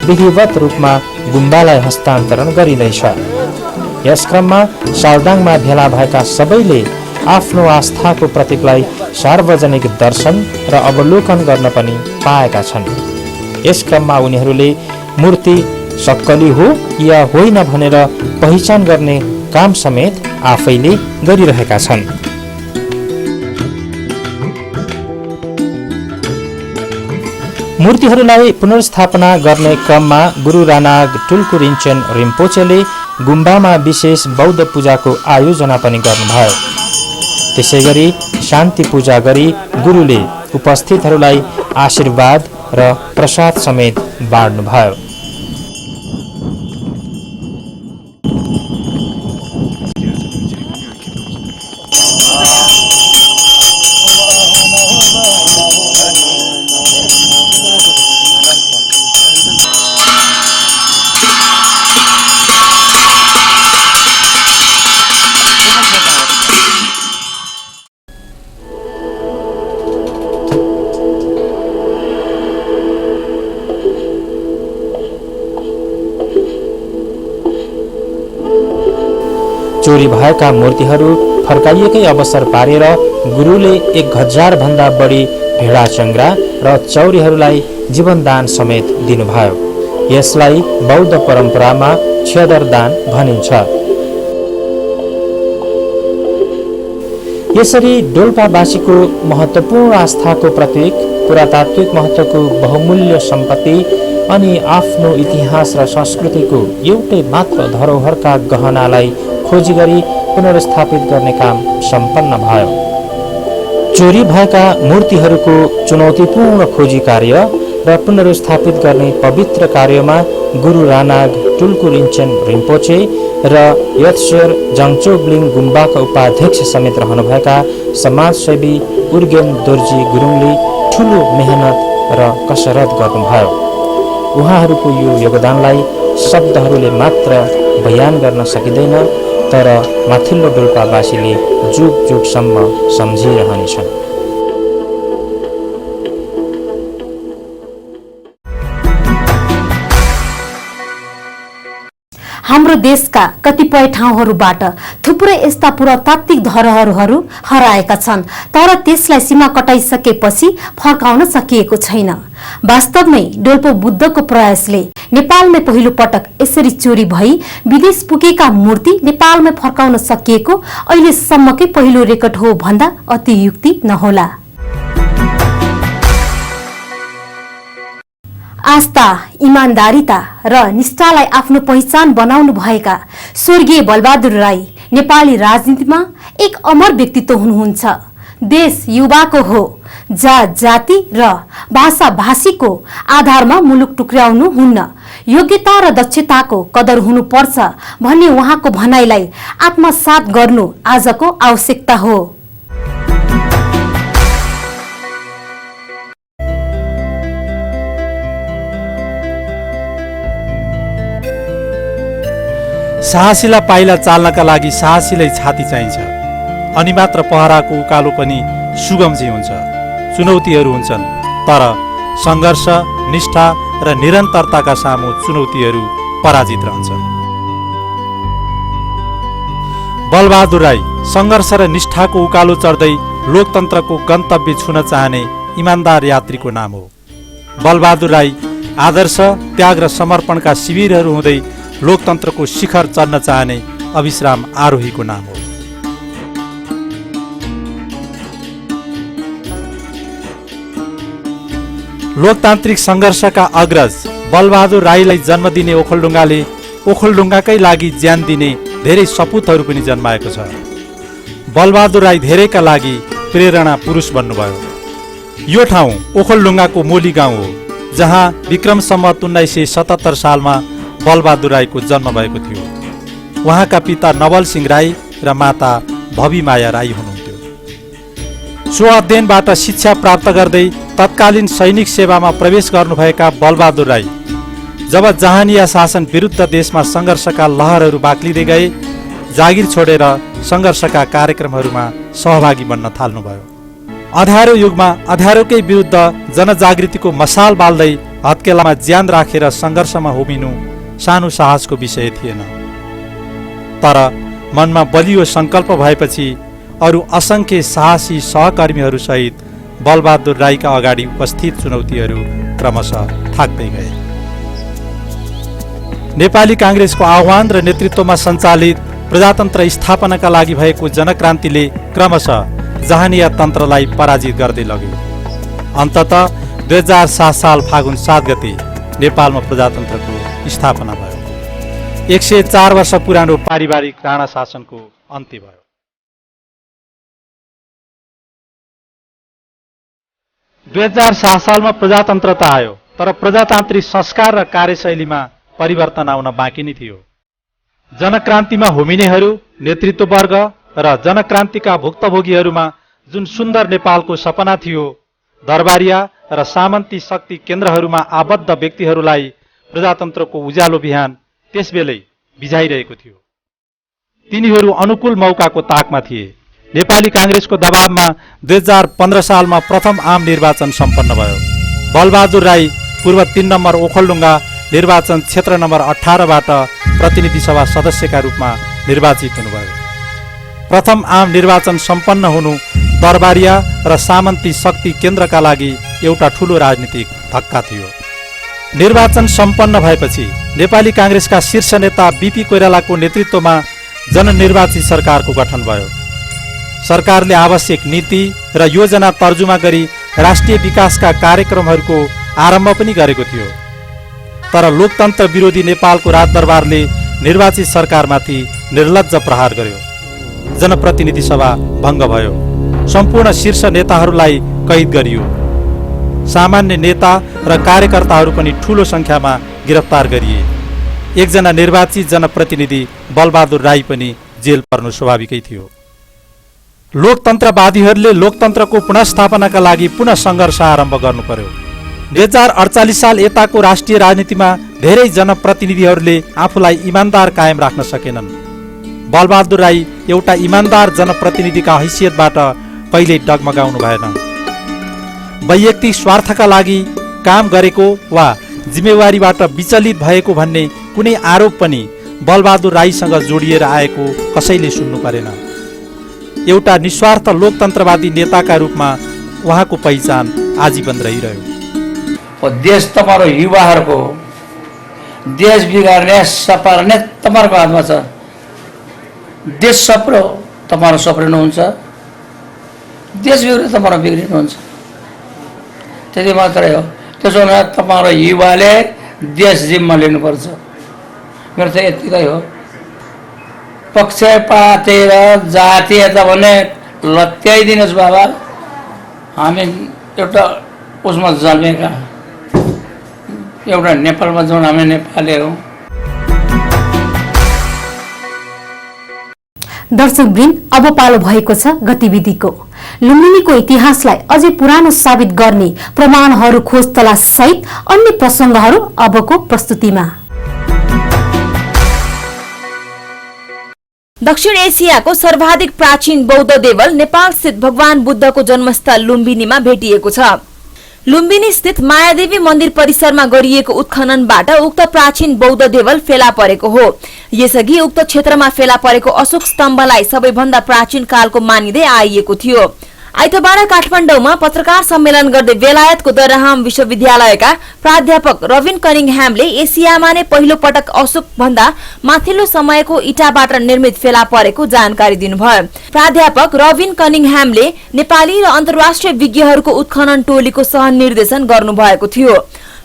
विधिवत रूपमा गुम्बालाई हस्तान्तरण गरिँदैछ। यस क्रममा सालदाङमा भेला भएका सबैले आफ्नो आस्थाको प्रतीकलाई सार्वजनिक दर्शन र अवलोकन गर्न पनि पाएका छन्। यस क्रममा उनीहरूले मूर्ति सक्कली हो या होइन भनेर पहिचान गर्ने काम समेत आफैले गरिरहेका छन्। मूर्तिहरूलाई पुनर्स्थापना गर्ने क्रममा गुरु रानाग टुल्कु रिन्चेन रिम्पोचेले गुम्बामा विशेष बौद्ध पूजाको आयोजना पनि गर्नुभयो। त्यसैगरी शान्ति पूजा गरी गुरुले उपस्थितहरूलाई आशीर्वाद र प्रसाद समेत बाँड्नुभयो। चोरी भएका मूर्तिहरू फर्काइएकै अवसर पारेर गुरुले 1000 भन्दा बढी भेडा चङ्ग्रा र चौरीहरूलाई जीवनदान समेत दिनुभयो। यसलाई बौद्ध परम्परामा छेदर दान भनिन्छ। यसरी डोल्पावासीको महत्त्वपूर्ण आस्थाको प्रतीक, पुरातात्विक महत्त्वको बहुमूल्य सम्पत्ति अनि आफ्नो इतिहास र संस्कृतिको एउटै मात्र धरोहरका गहनालाई खोजी गरी पुनर्स्थापित गर्ने काम सम्पन्न भयो। चोरी भएका मूर्तिहरूको चुनौतीपूर्ण खोजी कार्य र पुनर्स्थापित गर्ने पवित्र कार्यमा गुरु रानाग टुल्कु रिन्चेन रिम्पोचे र यत्सेर जाङचोब्लिङ गुम्बाका उपाध्यक्ष समेत रहनुभएका समाजसेवी उर्गेन दोर्जी गुरुङले ठुलो मेहनत र कसरत गर्नुभयो। उहाँहरूको यो योगदानलाई शब्दहरूले मात्र बयान गर्न सकिँदैन, तर माथिल्लो डोल्पावासीले जुग जुगसम्म सम्झिरहनेछन्। हाम्रो देशका कतिपय ठाउँहरूबाट थुप्रै यस्ता पुरातात्विक धरोहरहरू हराएका छन्, तर त्यसलाई सीमा कटाइसकेपछि फर्काउन सकिएको छैन। वास्तवमै डोल्पो बुद्धको प्रयासले नेपालमै पहिलो पटक यसरी चोरी भई विदेश पुगेका मूर्ति नेपालमै फर्काउन सकिएको अहिलेसम्मकै पहिलो रेकर्ड हो भन्दा अतियुक्ति नहोला। आस्था, इमानदारिता र निष्ठालाई आफ्नो पहिचान बनाउनु भएका स्वर्गीय बलबहादुर राई नेपाली राजनीतिमा एक अमर व्यक्तित्व हुनुहुन्छ। देश युवाको हो, जात जाति र भाषा भाषीको आधारमा मुलुक टुक्र्याउनु हुन्न, योग्यता र दक्षताको कदर हुनुपर्छ भन्ने उहाँको भनाइलाई आत्मसात गर्नु आजको आवश्यकता हो। साहसीलाई पाइला चाल्नका लागि साहसीलाई छाती चाहिन्छ, अनि मात्र पहराको उकालो पनि सुगम चाहिँ हुन्छ। चुनौतीहरू हुन्छन्, तर सङ्घर्ष, निष्ठा र निरन्तरताका सामु चुनौतीहरू पराजित रहन्छन्। बलबहादुर राई सङ्घर्ष र निष्ठाको उकालो चढ्दै लोकतन्त्रको गन्तव्य छुन चाहने इमान्दार यात्रीको नाम हो। बलबहादुर राई आदर्श, त्याग र समर्पणका शिविरहरू हुँदै लोकतन्त्रको शिखर चढ्न चाहने अविश्राम आरोहीको नाम हो। लोकतान्त्रिक सङ्घर्षका अग्रज बलबहादुर राईलाई जन्म दिने ओखलढुङ्गाले ओखलढुङ्गाकै लागि ज्यान दिने धेरै सपुतहरू पनि जन्माएको छ। बलबहादुर राई धेरैका लागि प्रेरणा पुरुष बन्नुभयो। यो ठाउँ ओखलढुङ्गाको मोली गाउँ हो, जहाँ विक्रम सम्वत 1977 सालमा बलबहादुर राईको जन्म भएको थियो। उहाँका पिता नवल सिंह राई र माता भवी माया राई हुनुहुन्थ्यो। सो अध्ययनबाट शिक्षा प्राप्त गर्दै तत्कालीन सैनिक सेवामा प्रवेश गर्नुभएका बलबहादुर राई जब जहानिया शासन विरुद्ध देशमा सङ्घर्षका लहरहरू बाक्लिँदै गए, जागिर छोडेर सङ्घर्षका कार्यक्रमहरूमा सहभागी बन्न थाल्नुभयो। अँध्यारो युगमा अँध्यारोकै विरुद्ध जनजागृतिको मसाल बाल्दै हत्केलामा ज्यान राखेर सङ्घर्षमा होमिनु सानो साहसको विषय थिएन। तर मनमा बलियो सङ्कल्प भएपछि अरू असङ्ख्य साहसी सहकर्मीहरूसहित बलबहादुर राईका अगाडि उपस्थित चुनौतीहरू क्रमशः थाक्दै गए। नेपाली काङ्ग्रेसको आह्वान र नेतृत्वमा सञ्चालित प्रजातन्त्र स्थापनाका लागि भएको जनक्रान्तिले क्रमशः जहानिया तन्त्रलाई पराजित गर्दै लग्यो। अन्ततः 2007 साल फागुन 7 गते नेपालमा प्रजातन्त्रको स्थापना भयो। 104 वर्ष पुरानो पारिवारिक राणा शासनको अन्त्य भयो। सालमा प्रजातन्त्रता आयो, तर प्रजातान्त्रिक संस्कार र कार्यशैलीमा परिवर्तन आउन बाँकी नै थियो। जनक्रान्तिमा होमिनेहरू, नेतृत्ववर्ग र जनक्रान्तिका भुक्तभोगीहरूमा जुन सुन्दर नेपालको सपना थियो, दरबारिया र सामन्ती शक्ति केन्द्रहरूमा आबद्ध व्यक्तिहरूलाई प्रजातन्त्रको उज्यालो बिहान त्यसबेलै बिझाइरहेको थियो। तिनीहरू अनुकूल मौकाको ताकमा थिए। नेपाली काङ्ग्रेसको दबावमा 2015 सालमा प्रथम आम निर्वाचन सम्पन्न भयो। बलबहादुर राई पूर्व 3 नम्बर ओखलढुङ्गा निर्वाचन क्षेत्र नम्बर 18बाट प्रतिनिधि सभा सदस्यका रूपमा निर्वाचित हुनुभयो। प्रथम आम निर्वाचन सम्पन्न हुनु दरबारिया र सामन्ती शक्ति केन्द्रका लागि एउटा ठूलो राजनीतिक धक्का थियो। निर्वाचन सम्पन्न भएपछि नेपाली काङ्ग्रेसका शीर्ष नेता बीपी कोइरालाको नेतृत्वमा जननिर्वाचित सरकारको गठन भयो। सरकारले आवश्यक नीति र योजना तर्जुमा गरी राष्ट्रिय विकासका कार्यक्रमहरूको आरम्भ पनि गरेको थियो। तर लोकतन्त्र विरोधी नेपालको राजदरबारले निर्वाचित सरकारमाथि निर्लज्ज प्रहार गर्यो। जनप्रतिनिधि सभा भङ्ग भयो। सम्पूर्ण शीर्ष नेताहरूलाई कैद गरियो। सामान्य नेता र कार्यकर्ताहरू पनि ठूलो सङ्ख्यामा गिरफ्तार गरिए। एकजना निर्वाचित जनप्रतिनिधि बलबहादुर राई पनि जेल पर्नु स्वाभाविकै थियो। लोकतन्त्रवादीहरूले लोकतन्त्रको पुनर्स्थापनाका लागि पुनः सङ्घर्ष आरम्भ गर्नु पर्यो। 2048 साल यताको राष्ट्रिय राजनीतिमा धेरै जनप्रतिनिधिहरूले आफूलाई इमान्दार कायम राख्न सकेनन्। बलबहादुर राई एउटा इमान्दार जनप्रतिनिधिका हैसियतबाट कहिल्यै डगमगाउनु भएन। वैयक्तिक स्वार्थका लागि काम गरेको वा जिम्मेवारीबाट विचलित भएको भन्ने कुनै आरोप पनि बलबहादुर राईसँग जोडिएर आएको कसैले सुन्नु परेन। एउटा निस्वार्थ लोकतन्त्रवादी नेताका रूपमा उहाँको पहिचान आजीवन रहिरह्यो। देश तपाईँहरू युवाहरूको देश बिगार्ने सपार्ने तपाईँहरूको हातमा छ। देश सप्रो तपाईँहरू सप्रिनुहुन्छ, देश बिग्रियो तपाईँहरू बिग्रिनुहुन्छ। त्यति मात्रै हो। त्यसो हुँदा तपाईँहरू युवाले देश जिम्मा लिनुपर्छ। मेरो चाहिँ यतिकै हो। पक्षपातेर जातीयता भने लत्याइदिनुहोस् बाबा, हामी एउटा उसमा जन्मेका, एउटा नेपालमा जाउँ, हामी नेपाली हौँ। दर्शकवृन्द, अब पालो भएको छ गतिविधिको। लुम्बिनीको इतिहासलाई अझै पुरानो साबित गर्ने प्रमाणहरू खोज तलास सहित अन्य प्रसङ्गहरू अबको प्रस्तुतिमा। दक्षिण एसियाको सर्वाधिक प्राचीन बौद्ध देवल नेपाल स्थित भगवान बुद्धको जन्मस्थल लुम्बिनीमा भेटिएको छ। लुम्बिनी स्थित मायादेवी मन्दिर परिसरमा गरिएको उत्खननबाट उक्त प्राचीन बौद्ध देवल फेला परेको हो। यसअघि उक्त क्षेत्रमा फेला परेको अशोक स्तम्भलाई सबैभन्दा प्राचीन कालको मानिँदै आइएको थियो। आइतबार काठमाडौँमा पत्रकार सम्मेलन गर्दै बेलायतको दरहाम विश्वविद्यालयका प्राध्यापक रविन कनिङह्यामले एसियामा नै पहिलो पटक अशोक भन्दा माथिल्लो समयको इटाबाट निर्मित फेला परेको जानकारी दिनुभयो। प्राध्यापक रविन कनिङह्यामले नेपाली र अन्तर्राष्ट्रिय विज्ञहरूको उत्खनन टोलीको सहनिर्देशन गर्नुभएको थियो।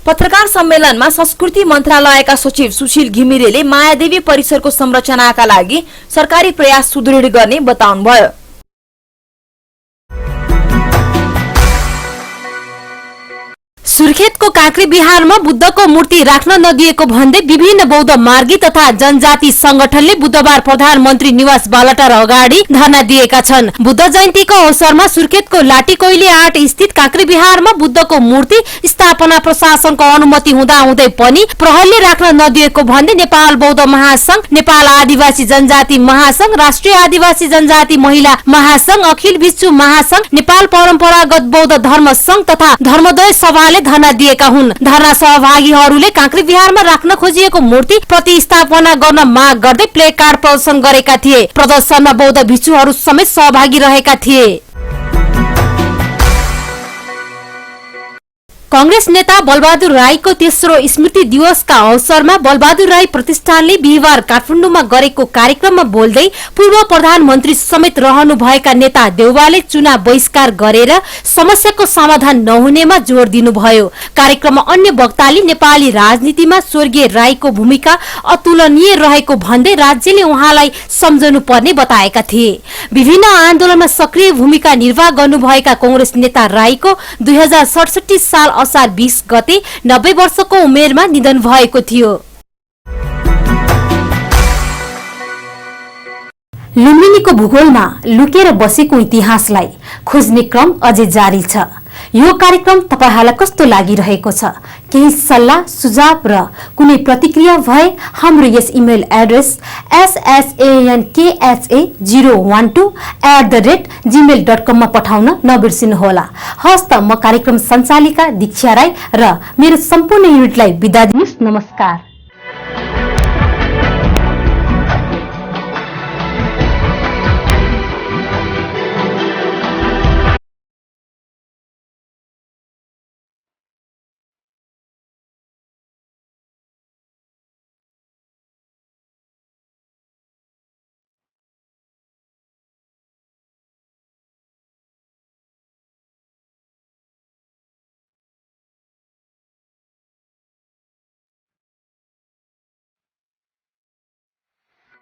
पत्रकार सम्मेलनमा संस्कृति मन्त्रालयका सचिव सुशील घिमिरेले मायादेवी परिसरको संरचनाका लागि सरकारी प्रयास सुदृढ गर्ने बताउनुभयो। सुर्खेत सुर्खेतको काँक्री बिहारमा बुद्धको मूर्ति राख्न नदिएको भन्दै विभिन्न बौद्ध मार्गी तथा जनजाति संगठनले बुधबार प्रधानमन्त्री निवास बालटार अगाडि धरना दिएका छन्। बुद्ध जयन्तीको अवसरमा सुर्खेतको लाटीकोइली 8 स्थित काँक्री बिहारमा बुद्धको मूर्ति स्थापना प्रशासनको अनुमति हुँदाहुँदै पनि प्रहरीले राख्न नदिएको भन्दै नेपाल बौद्ध महासंघ, नेपाल आदिवासी जनजाति महासंघ, राष्ट्रिय आदिवासी जनजाति महिला महासंघ, अखिल विश्व महासंघ, नेपाल परम्परागत बौद्ध धर्म संघ तथा धर्मोदय सभाले धरना दिएका हुन्। धरना सहभागीहरूले काँक्री बिहारमा राख्न खोजिएको मूर्ति प्रतिस्थापना गर्न माग गर्दै प्ले कार्ड प्रदर्शन गरेका थिए। प्रदर्शनमा बौद्ध भिक्षुहरू समेत सहभागी रहेका थिए। कांग्रेस नेता बलबहादुर राईको तेस्रो स्मृति दिवसका अवसरमा बलबहादुर राई प्रतिष्ठानले बिहिबार काठमाडौँमा गरेको कार्यक्रममा बोल्दै पूर्व प्रधानमन्त्री समेत रहनुभएका नेता देउवाले चुनाव बहिष्कार गरेर समस्याको समाधान नहुनेमा जोड़ दिनुभयो। कार्यक्रममा अन्य वक्ताले नेपाली राजनीतिमा स्वर्गीय राईको भूमिका अतुलनीय रहेको भन्दै राज्यले उहाँलाई सम्झनु पर्ने बताएका थिए। विभिन्न आन्दोलनमा सक्रिय भूमिका निर्वाह गर्नुभएका कांग्रेस नेता राईको 2067 साल असार 20 गते 90 वर्षको उमेरमा निधन भएको थियो। लुम्बिनीको भूगोलमा लुकेर बसेको इतिहासलाई खोज्ने क्रम अझै जारी छ। यो कार्यक्रम तपाईहरुलाई कस्तो लागिरहेको छ? केही सल्लाह सुझाव र कुनै प्रतिक्रिया भए हाम्रो यस इमेल एड्रेस sankha012@gmail.com मा पठाउन नबिर्सिनुहोला। हस्त म कार्यक्रम सञ्चालिका दीक्षा राई र मेरो सम्पूर्ण युनिटलाई बिदा दिनुस्। नमस्कार।